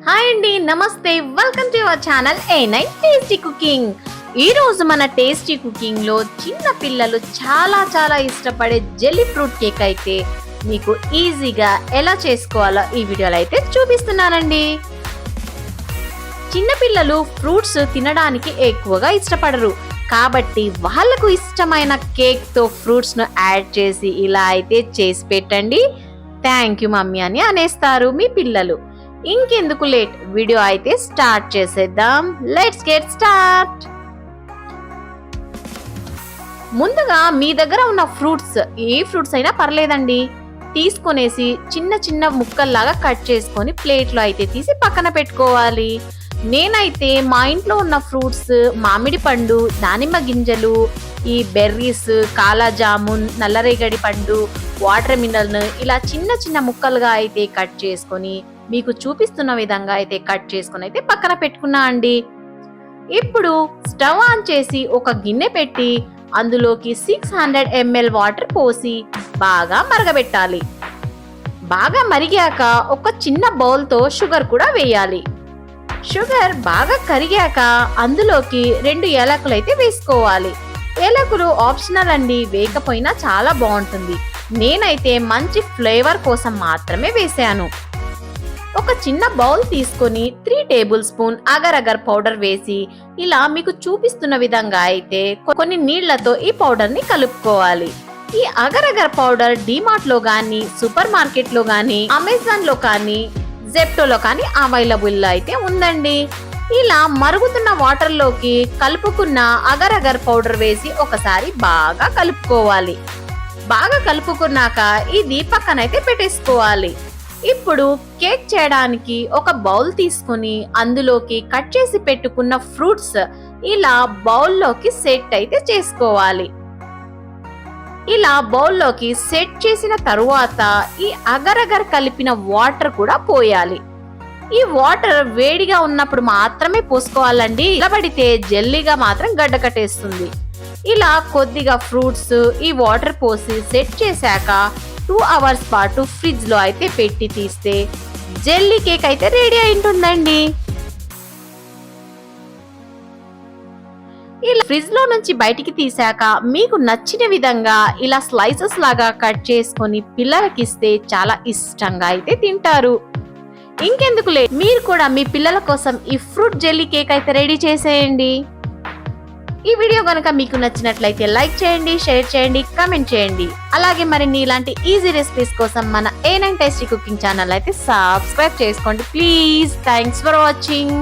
Hi అండి, నమస్తే. Welcome to our channel A9 tasty cooking. ఈ రోజు మన టేస్టీ కుకింగ్ లో చిన్న పిల్లలు చాలా ఇష్టపడే జెల్లీ ఫ్రూట్ కేక్ అయితే మీకు ఈజీగా ఎలా చేసుకోవాలో ఈ వీడియోలో అయితే చూపిస్తున్నానండి. చిన్న పిల్లలు ఫ్రూట్స్ తినడానికి ఎక్కువగా ఇష్టపడరు కాబట్టి వాళ్ళకు ఇష్టమైన కేక్ తో ఫ్రూట్స్ ను యాడ్ చేసి ఇలా అయితే చేసి పెట్టండి. థ్యాంక్ యూ మమ్మీ అని అనేస్తారు మీ పిల్లలు. ఇంకెందుకు లేట్, వీడియో అయితే స్టార్ట్ చేసేద్దాం. Let's get start. ముందుగా మీ దగ్గర ఉన్న ఫ్రూట్స్, ఏ ఫ్రూట్స్ అయినా పర్లేదండి, తీసుకొనేసి చిన్న ముక్కల్లాగా కట్ చేసుకొని ప్లేట్లో అయితే తీసి పక్కన పెట్టుకోవాలి. నేనైతే మా ఇంట్లో ఉన్న ఫ్రూట్స్ మామిడి పండు, దానిమ్మ గింజలు, ఈ బెర్రీస్, కాలా జామున్, నల్లరేగడి పండు, వాటర్ మిలన్ ఇలా చిన్న ముక్కలుగా అయితే కట్ చేసుకొని మీకు చూపిస్తున్న విధంగా అయితే కట్ చేసుకుని అయితే పక్కన పెట్టుకున్నా అండి. ఇప్పుడు స్టవ్ ఆన్ చేసి ఒక గిన్నె పెట్టి అందులోకి 600 ml వాటర్ పోసి బాగా మరగబెట్టాలి. బాగా మరిగాక ఒక చిన్న బౌల్తో షుగర్ కూడా వేయాలి. షుగర్ బాగా కరిగాక అందులోకి 2 ఏలకులు అయితే వేసుకోవాలి. ఏలకులు ఆప్షనల్ అండి, వేయకపోయినా చాలా బాగుంటుంది. నేనైతే మంచి ఫ్లేవర్ కోసం మాత్రమే వేసాను. ఒక చిన్న బౌల్ తీసుకొని 3 table spoon agar agar powder వేసి ఇలా మీకు చూపిస్తున్న విధంగా అయితే కొన్ని నీళ్లతో ఈ పౌడర్ ని కలుపుకోవాలి. ఈ అగర్ అగర్ పౌడర్ డిమార్ట్ లో గానీ, సూపర్ మార్కెట్ లో గానీ, అమెజాన్ లో కానీ, జెప్టోలో కానీ అవైలబుల్ అయితే ఉందండి. ఇలా మరుగుతున్న వాటర్ లోకి కలుపుకున్న అగర్ అగర్ పౌడర్ వేసి ఒకసారి బాగా కలుపుకోవాలి. బాగా కలుపుకున్నాక ఇది పక్కనైతే పెట్టేసుకోవాలి. ఇప్పుడు కేక్ చేయడానికి ఒక బౌల్ తీసుకుని అందులోకి కట్ చేసి పెట్టుకున్న ఫ్రూట్స్ ఇలా బౌల్లోకి సెట్ అయితే చేసుకోవాలి. ఇలా బౌల్లోకి సెట్ చేసిన తరువాత ఈ అగర్ అగర్ కలిపిన వాటర్ కూడా పోయాలి. ఈ వాటర్ వేడిగా ఉన్నప్పుడు మాత్రమే పోసుకోవాలండి, నిలబడితే జెల్లీగా మాత్రం గడ్డ కట్టేస్తుంది. ఇలా కొద్దిగా ఫ్రూట్స్ ఈ వాటర్ పోసి సెట్ చేశాక 2 అవర్స్ పాటు ఫ్రిడ్జ్ లో అయితే పెట్టి తీస్తే జెల్లీ కేక్ అయితే రెడీ అయి ఉంటుందండి. ఇలా ఫ్రిడ్జ్ లో నుంచి బయటికి తీసాక మీకు నచ్చిన విధంగా ఇలా స్లైసెస్ లాగా కట్ చేసుకొని పిల్లలకి ఇస్తే చాలా ఇష్టంగా అయితే తింటారు. ఇంకెందుకు లేదు, మీరు కూడా మీ పిల్లల కోసం ఈ ఫ్రూట్ జెల్లీ కేక్ అయితే రెడీ చేసేయండి. ఈ వీడియో కనుక మీకు నచ్చినట్లయితే లైక్ చేయండి, షేర్ చేయండి, కామెంట్ చేయండి. అలాగే మరిన్ని ఇలాంటి ఈజీ రెసిపీస్ కోసం మన A9 టేస్టీ కుకింగ్ ఛానల్ అయితే సబ్స్క్రైబ్ చేసుకోండి ప్లీజ్. Thanks for watching.